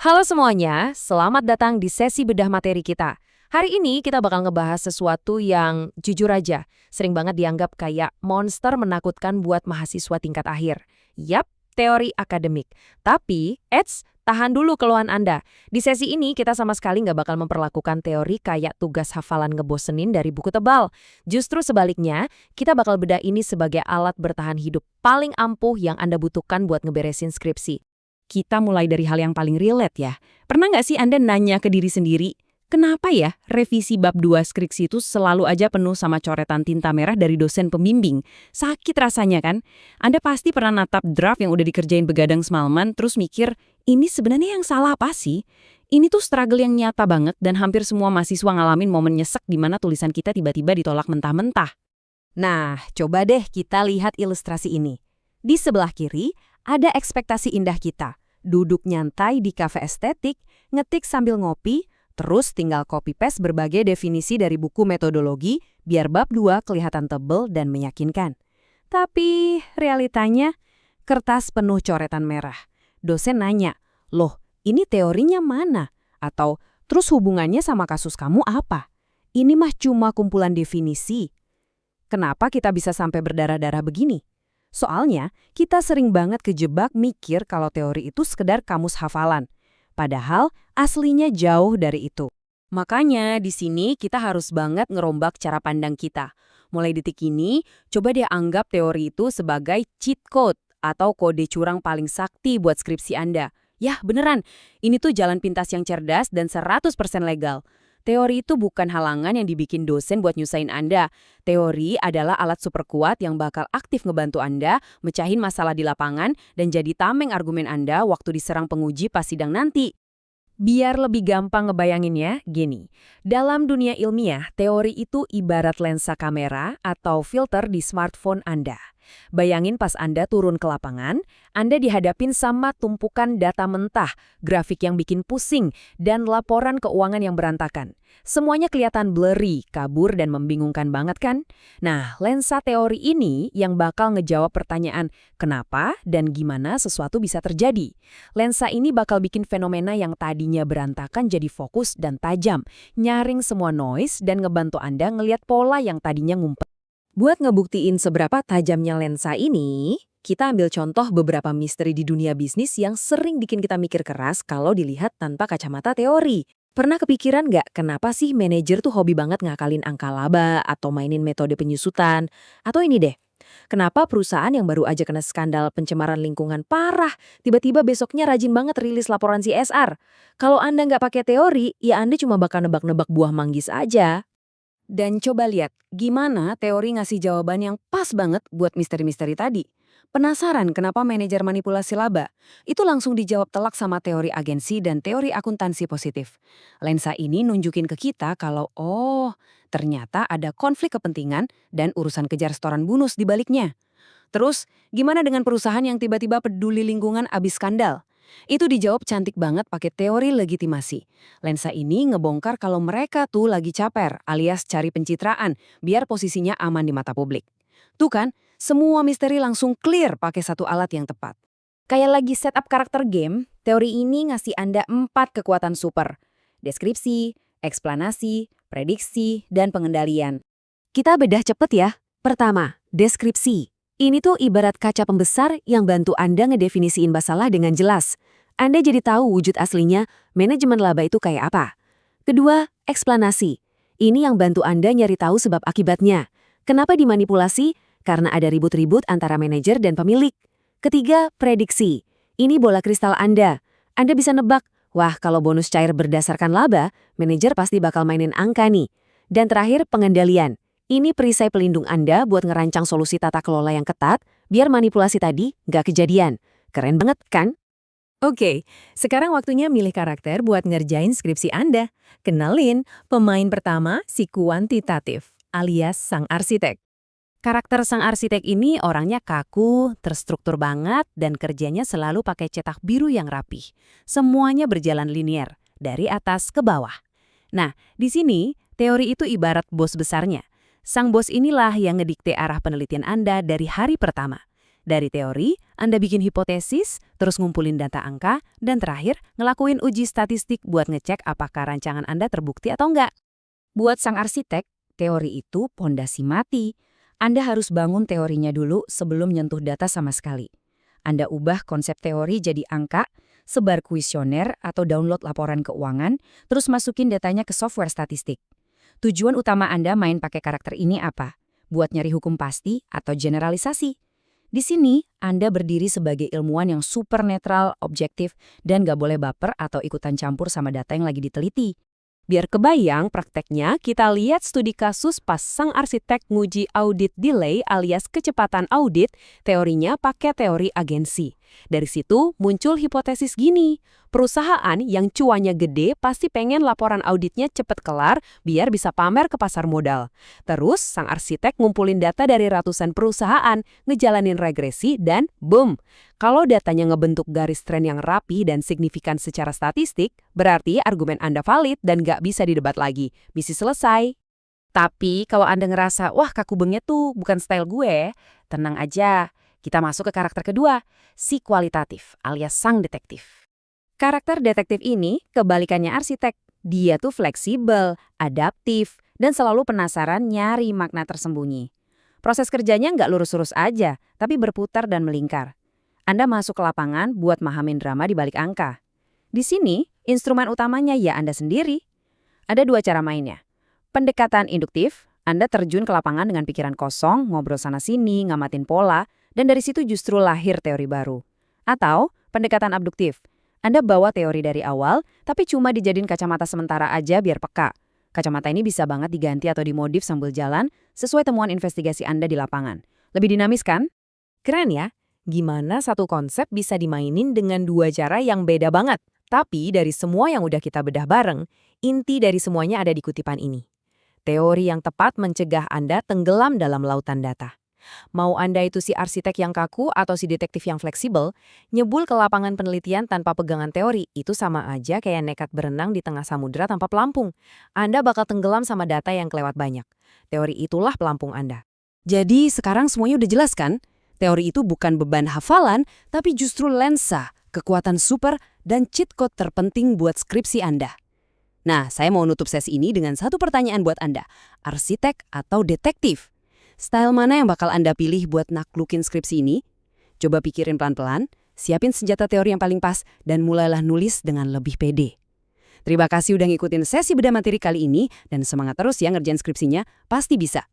Halo semuanya, selamat datang di sesi bedah materi kita. Hari ini kita bakal ngebahas sesuatu yang jujur aja, sering banget dianggap kayak monster menakutkan buat mahasiswa tingkat akhir. Yap, teori akademik. Tapi, tahan dulu keluhan Anda. Di sesi ini kita sama sekali nggak bakal memperlakukan teori kayak tugas hafalan ngebosenin dari buku tebal. Justru sebaliknya, kita bakal bedah ini sebagai alat bertahan hidup paling ampuh yang Anda butuhkan buat ngeberesin skripsi. Kita mulai dari hal yang paling relate ya. Pernah nggak sih Anda nanya ke diri sendiri, kenapa ya revisi bab 2 skripsi itu selalu aja penuh sama coretan tinta merah dari dosen pembimbing? Sakit rasanya kan? Anda pasti pernah natap draft yang udah dikerjain begadang semalaman, terus mikir, ini sebenarnya yang salah apa sih? Ini tuh struggle yang nyata banget dan hampir semua mahasiswa ngalamin momen nyesek di mana tulisan kita tiba-tiba ditolak mentah-mentah. Nah, coba deh kita lihat ilustrasi ini. Di sebelah kiri, ada ekspektasi indah kita. Duduk nyantai di kafe estetik, ngetik sambil ngopi, terus tinggal copy-paste berbagai definisi dari buku metodologi biar bab 2 kelihatan tebel dan meyakinkan. Tapi realitanya, kertas penuh coretan merah. Dosen nanya, loh ini teorinya mana? Atau, terus hubungannya sama kasus kamu apa? Ini mah cuma kumpulan definisi. Kenapa kita bisa sampai berdarah-darah begini? Soalnya, kita sering banget kejebak mikir kalau teori itu sekedar kamus hafalan. Padahal, aslinya jauh dari itu. Makanya, di sini kita harus banget ngerombak cara pandang kita. Mulai detik ini, coba deh anggap teori itu sebagai cheat code atau kode curang paling sakti buat skripsi Anda. Yah, beneran. Ini tuh jalan pintas yang cerdas dan 100% legal. Teori itu bukan halangan yang dibikin dosen buat nyusahin Anda. Teori adalah alat super kuat yang bakal aktif ngebantu Anda mecahin masalah di lapangan dan jadi tameng argumen Anda waktu diserang penguji pas sidang nanti. Biar lebih gampang ngebayanginnya, gini. Dalam dunia ilmiah, teori itu ibarat lensa kamera atau filter di smartphone Anda. Bayangin pas Anda turun ke lapangan, Anda dihadapin sama tumpukan data mentah, grafik yang bikin pusing, dan laporan keuangan yang berantakan. Semuanya kelihatan blurry, kabur, dan membingungkan banget kan? Nah, lensa teori ini yang bakal ngejawab pertanyaan kenapa dan gimana sesuatu bisa terjadi. Lensa ini bakal bikin fenomena yang tadinya berantakan jadi fokus dan tajam, nyaring semua noise dan ngebantu Anda ngelihat pola yang tadinya ngumpet. Buat ngebuktiin seberapa tajamnya lensa ini, kita ambil contoh beberapa misteri di dunia bisnis yang sering bikin kita mikir keras kalau dilihat tanpa kacamata teori. Pernah kepikiran nggak kenapa sih manajer tuh hobi banget ngakalin angka laba atau mainin metode penyusutan? Atau ini deh, kenapa perusahaan yang baru aja kena skandal pencemaran lingkungan parah, tiba-tiba besoknya rajin banget rilis laporan CSR? Kalau Anda nggak pakai teori, ya Anda cuma bakal nebak-nebak buah manggis aja. Dan coba lihat, gimana teori ngasih jawaban yang pas banget buat misteri-misteri tadi. Penasaran kenapa manajer manipulasi laba? Itu langsung dijawab telak sama teori agensi dan teori akuntansi positif. Lensa ini nunjukin ke kita kalau, ternyata ada konflik kepentingan dan urusan kejar setoran bonus di baliknya. Terus, gimana dengan perusahaan yang tiba-tiba peduli lingkungan abis skandal? Itu dijawab cantik banget pakai teori legitimasi. Lensa ini ngebongkar kalau mereka tuh lagi caper alias cari pencitraan biar posisinya aman di mata publik. Tuh kan, semua misteri langsung clear pakai satu alat yang tepat. Kayak lagi setup karakter game, teori ini ngasih Anda 4 kekuatan super. Deskripsi, eksplanasi, prediksi, dan pengendalian. Kita bedah cepet ya. Pertama, deskripsi. Ini tuh ibarat kaca pembesar yang bantu Anda ngedefinisiin masalah dengan jelas. Anda jadi tahu wujud aslinya, manajemen laba itu kayak apa. Kedua, eksplanasi. Ini yang bantu Anda nyari tahu sebab akibatnya. Kenapa dimanipulasi? Karena ada ribut-ribut antara manajer dan pemilik. Ketiga, prediksi. Ini bola kristal Anda. Anda bisa nebak, wah kalau bonus cair berdasarkan laba, manajer pasti bakal mainin angka nih. Dan terakhir, pengendalian. Ini perisai pelindung Anda buat ngerancang solusi tata kelola yang ketat, biar manipulasi tadi nggak kejadian. Keren banget kan? Oke, sekarang waktunya milih karakter buat ngerjain skripsi Anda. Kenalin, pemain pertama si kuantitatif, alias sang arsitek. Karakter sang arsitek ini orangnya kaku, terstruktur banget, dan kerjanya selalu pakai cetak biru yang rapih. Semuanya berjalan linier, dari atas ke bawah. Nah, di sini, teori itu ibarat bos besarnya. Sang bos inilah yang ngedikte arah penelitian Anda dari hari pertama. Dari teori, Anda bikin hipotesis, terus ngumpulin data angka, dan terakhir ngelakuin uji statistik buat ngecek apakah rancangan Anda terbukti atau enggak. Buat sang arsitek, teori itu pondasi mati. Anda harus bangun teorinya dulu sebelum nyentuh data sama sekali. Anda ubah konsep teori jadi angka, sebar kuesioner atau download laporan keuangan, terus masukin datanya ke software statistik. Tujuan utama Anda main pakai karakter ini apa? Buat nyari hukum pasti atau generalisasi? Di sini, Anda berdiri sebagai ilmuwan yang super netral, objektif, dan nggak boleh baper atau ikutan campur sama data yang lagi diteliti. Biar kebayang prakteknya, kita lihat studi kasus pas sang arsitek nguji audit delay alias kecepatan audit, teorinya pakai teori agensi. Dari situ muncul hipotesis gini, perusahaan yang cuannya gede pasti pengen laporan auditnya cepet kelar biar bisa pamer ke pasar modal. Terus sang arsitek ngumpulin data dari ratusan perusahaan, ngejalanin regresi dan boom! Kalau datanya ngebentuk garis tren yang rapi dan signifikan secara statistik, berarti argumen Anda valid dan nggak bisa didebat lagi. Misi selesai. Tapi kalau Anda ngerasa, wah kaku banget tuh bukan style gue, tenang aja. Kita masuk ke karakter kedua, si kualitatif alias sang detektif. Karakter detektif ini kebalikannya arsitek. Dia tuh fleksibel, adaptif, dan selalu penasaran nyari makna tersembunyi. Proses kerjanya nggak lurus-lurus aja, tapi berputar dan melingkar. Anda masuk ke lapangan buat mahamin drama di balik angka. Di sini, instrumen utamanya ya Anda sendiri. Ada dua cara mainnya. Pendekatan induktif, Anda terjun ke lapangan dengan pikiran kosong, ngobrol sana-sini, ngamatin pola, dan dari situ justru lahir teori baru. Atau pendekatan abduktif, Anda bawa teori dari awal, tapi cuma dijadiin kacamata sementara aja biar peka. Kacamata ini bisa banget diganti atau dimodif sambil jalan, sesuai temuan investigasi Anda di lapangan. Lebih dinamis kan? Keren ya? Gimana satu konsep bisa dimainin dengan dua cara yang beda banget. Tapi dari semua yang udah kita bedah bareng, inti dari semuanya ada di kutipan ini. Teori yang tepat mencegah Anda tenggelam dalam lautan data. Mau Anda itu si arsitek yang kaku atau si detektif yang fleksibel, nyebul ke lapangan penelitian tanpa pegangan teori, itu sama aja kayak nekat berenang di tengah samudera tanpa pelampung. Anda bakal tenggelam sama data yang kelewat banyak. Teori itulah pelampung Anda. Jadi sekarang semuanya udah jelas kan? Teori itu bukan beban hafalan, tapi justru lensa, kekuatan super, dan cheat code terpenting buat skripsi Anda. Nah, saya mau nutup sesi ini dengan satu pertanyaan buat Anda. Arsitek atau detektif? Style mana yang bakal Anda pilih buat naklukin skripsi ini? Coba pikirin pelan-pelan, siapin senjata teori yang paling pas, dan mulailah nulis dengan lebih pede. Terima kasih udah ngikutin sesi bedah materi kali ini, dan semangat terus ya ngerjain skripsinya, pasti bisa.